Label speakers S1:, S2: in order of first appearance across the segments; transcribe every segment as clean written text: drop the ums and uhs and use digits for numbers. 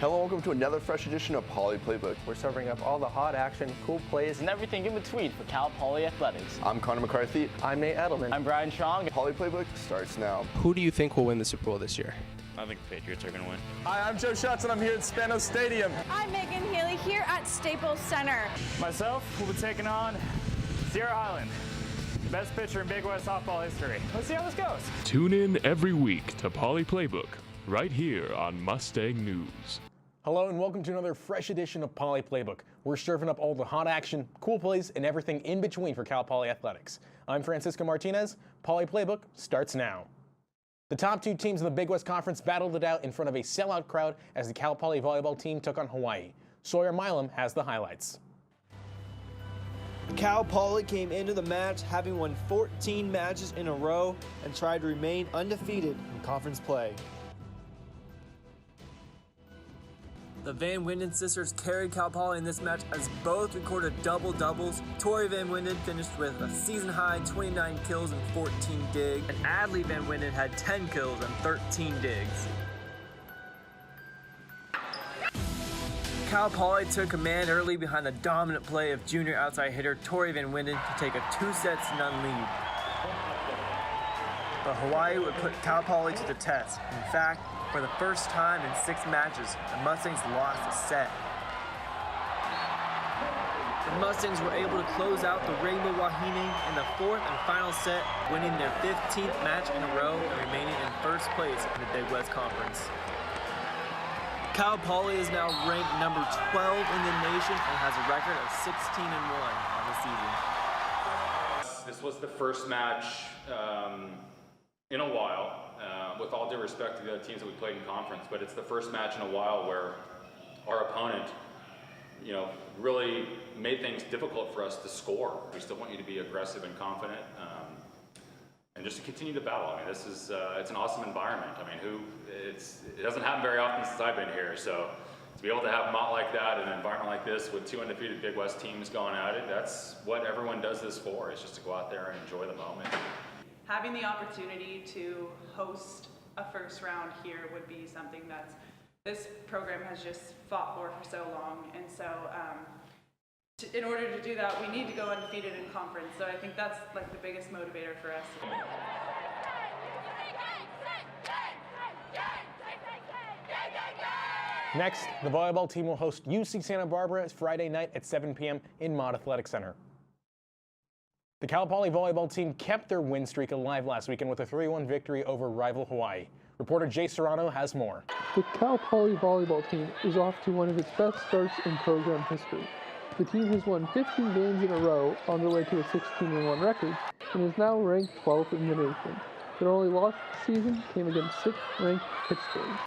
S1: Hello, welcome to another fresh edition of Poly Playbook.
S2: We're serving up all the hot action, cool plays, and everything in between for Cal Poly Athletics.
S1: I'm Connor McCarthy.
S2: I'm Nate Edelman.
S3: I'm Brian Strong.
S1: Poly Playbook starts now.
S4: Who do you think will win the Super Bowl this year?
S5: I think the Patriots are going to win.
S6: Hi, I'm Joe Schatz, and I'm here at Spanos Stadium.
S7: I'm Megan Healy here at Staples Center.
S8: Myself will be taking on Sierra Highland, best pitcher in Big West softball history. Let's see how this goes.
S9: Tune in every week to Poly Playbook, right here on Mustang News.
S10: Hello and welcome to another fresh edition of Poly Playbook. We're serving up all the hot action, cool plays, and everything in between for Cal Poly Athletics. I'm Francisco Martinez. Poly Playbook starts now. The top two teams in the Big West Conference battled it out in front of a sellout crowd as the Cal Poly volleyball team took on Hawaii. Sawyer Milam has the highlights.
S11: Cal Poly came into the match having won 14 matches in a row and tried to remain undefeated in conference play.
S12: The Van Winden sisters carried Cal Poly in this match as both recorded double-doubles. Tori Van Winden finished with a season-high 29 kills and 14 digs, and Adley Van Winden had 10 kills and 13 digs. Cal Poly took command early behind the dominant play of junior outside hitter Tori Van Winden to take a 2-0 lead. But Hawaii would put Cal Poly to the test. In fact, for the first time in 6 matches, the Mustangs lost a set. The Mustangs were able to close out the Rainbow Wahine in the 4th and final set, winning their 15th match in a row and remaining in first place in the Big West Conference. Cal Poly is now ranked number 12 in the nation and has a record of 16-1 on the season.
S13: This was the first match in a while. With all due respect to the other teams that we played in conference, but it's the first match in a while where our opponent, really made things difficult for us to score. We still want you to be aggressive and confident, and just to continue to battle. I mean, this is it's an awesome environment. I mean, it doesn't happen very often since I've been here, so to be able to have a mott like that in an environment like this with 2 undefeated Big West teams going at it, that's what everyone does this for. It's just to go out there and enjoy the moment.
S14: Having the opportunity to host a first round here would be something that this program has just fought for so long, and so in order to do that, we need to go undefeated in conference. So I think that's like the biggest motivator for us.
S10: Next, the volleyball team will host UC Santa Barbara Friday night at 7 p.m. in Mott Athletic Center. The Cal Poly volleyball team kept their win streak alive last weekend with a 3-1 victory over rival Hawaii. Reporter Jay Serrano has more.
S15: The Cal Poly volleyball team is off to one of its best starts in program history. The team has won 15 games in a row on their way to a 16-1 record and is now ranked 12th in the nation. Their only loss this season came against 6th-ranked Pittsburgh.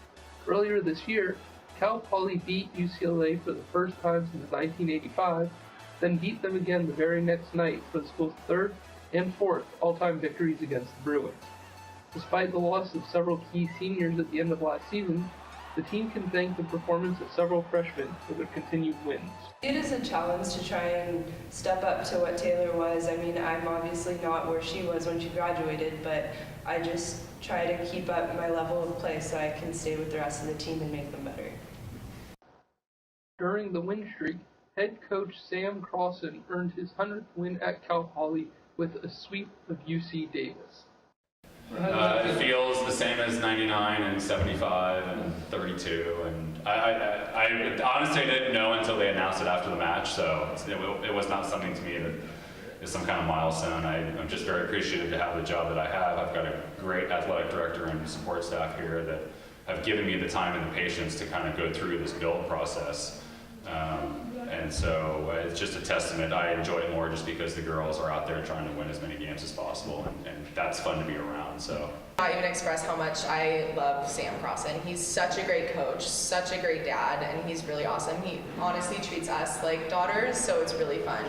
S16: Earlier this year, Cal Poly beat UCLA for the first time since 1985, then beat them again the very next night for the school's 3rd and 4th all-time victories against the Bruins. Despite the loss of several key seniors at the end of last season, the team can thank the performance of several freshmen for their continued wins.
S17: It is a challenge to try and step up to what Taylor was. I mean, I'm obviously not where she was when she graduated, but I just try to keep up my level of play so I can stay with the rest of the team and make them better.
S16: During the win streak, head coach Sam Carlson earned his 100th win at Cal Poly with a sweep of UC Davis.
S13: It feels the same as 99 and 75 and 32, and I honestly didn't know until they announced it after the match, so it was not something to me that is some kind of milestone. I'm just very appreciative to have the job that I have. I've got a great athletic director and support staff here that have given me the time and the patience to kind of go through this build process. And so it's just a testament. I enjoy it more just because the girls are out there trying to win as many games as possible, and that's fun to be around. So
S18: I even express how much I love Sam Crossan. He's such a great coach, such a great dad, and he's really awesome. He honestly treats us like daughters, so it's really fun.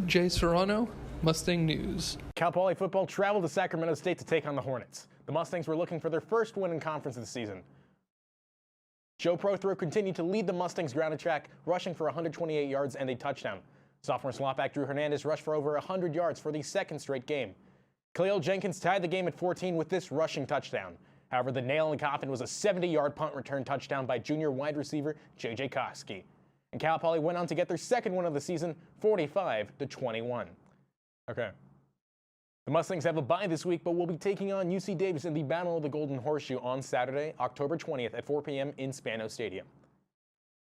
S15: Jay Serrano, Mustang News.
S10: Cal Poly football traveled to Sacramento State to take on the Hornets. The Mustangs were looking for their first win in conference this season. Joe Prothro continued to lead the Mustangs ground attack, rushing for 128 yards and a touchdown. Sophomore slotback Drew Hernandez rushed for over 100 yards for the 2nd straight game. Khalil Jenkins tied the game at 14 with this rushing touchdown. However, the nail in the coffin was a 70-yard punt return touchdown by junior wide receiver J.J. Koski. And Cal Poly went on to get their second win of the season, 45-21. Okay. The Mustangs have a bye this week, but will be taking on UC Davis in the Battle of the Golden Horseshoe on Saturday, October 20th at 4 p.m. in Spano Stadium.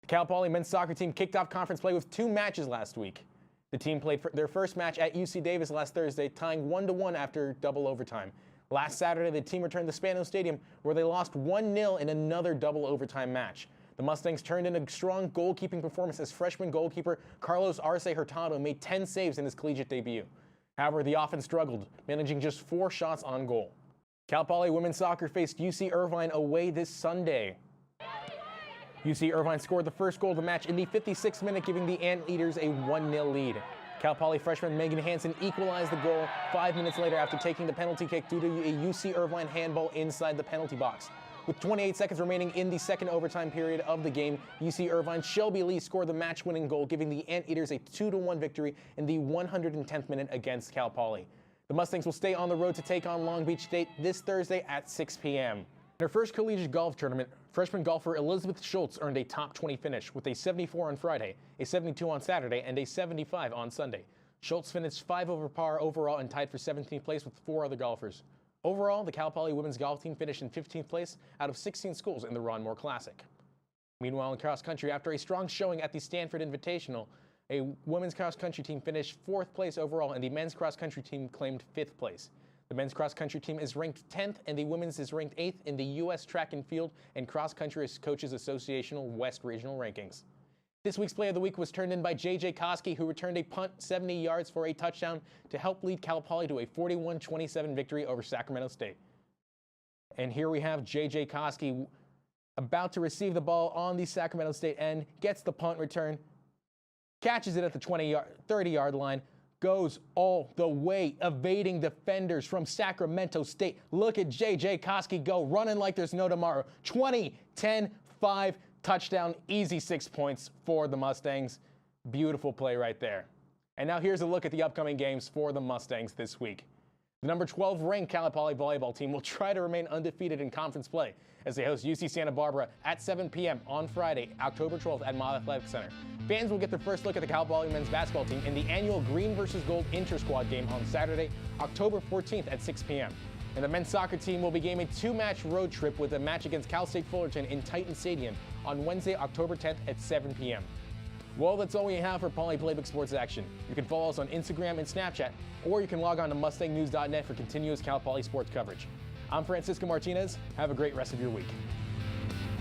S10: The Cal Poly men's soccer team kicked off conference play with 2 matches last week. The team played their first match at UC Davis last Thursday, tying 1-1 after double overtime. Last Saturday, the team returned to Spano Stadium, where they lost 1-0 in another double overtime match. The Mustangs turned in a strong goalkeeping performance as freshman goalkeeper Carlos Arce Hurtado made 10 saves in his collegiate debut. However, the offense struggled, managing just 4 shots on goal. Cal Poly women's soccer faced UC Irvine away this Sunday. UC Irvine scored the first goal of the match in the 56th minute, giving the Anteaters a 1-0 lead. Cal Poly freshman Megan Hansen equalized the goal 5 minutes later after taking the penalty kick due to a UC Irvine handball inside the penalty box. With 28 seconds remaining in the second overtime period of the game, UC Irvine's Shelby Lee scored the match-winning goal, giving the Anteaters a 2-1 victory in the 110th minute against Cal Poly. The Mustangs will stay on the road to take on Long Beach State this Thursday at 6 p.m. In her first collegiate golf tournament, freshman golfer Elizabeth Schultz earned a top 20 finish with a 74 on Friday, a 72 on Saturday, and a 75 on Sunday. Schultz finished 5 over par overall and tied for 17th place with 4 other golfers. Overall, the Cal Poly women's golf team finished in 15th place out of 16 schools in the Ron Moore Classic. Meanwhile, in cross country, after a strong showing at the Stanford Invitational, a women's cross country team finished 4th place overall, and the men's cross country team claimed 5th place. The men's cross country team is ranked 10th, and the women's is ranked 8th in the U.S. Track and Field and Cross Country Coaches Association West Regional rankings. This week's play of the week was turned in by J.J. Koski, who returned a punt 70 yards for a touchdown to help lead Cal Poly to a 41-27 victory over Sacramento State. And here we have J.J. Koski about to receive the ball on the Sacramento State end, gets the punt return, catches it at the 30-yard line, goes all the way, evading defenders from Sacramento State. Look at J.J. Koski go, running like there's no tomorrow. 20-10-5. Touchdown, easy 6 points for the Mustangs. Beautiful play right there. And now here's a look at the upcoming games for the Mustangs this week. The number 12 ranked Cal Poly volleyball team will try to remain undefeated in conference play as they host UC Santa Barbara at 7 p.m. on Friday, October 12th at Mott Athletic Center. Fans will get their first look at the Cal Poly men's basketball team in the annual Green vs. Gold Inter-Squad game on Saturday, October 14th at 6 p.m. And the men's soccer team will begin a 2-match road trip with a match against Cal State Fullerton in Titan Stadium on Wednesday, October 10th at 7 p.m. Well, that's all we have for Poly Playbook Sports Action. You can follow us on Instagram and Snapchat, or you can log on to mustangnews.net for continuous Cal Poly sports coverage. I'm Francisco Martinez. Have a great rest of your week.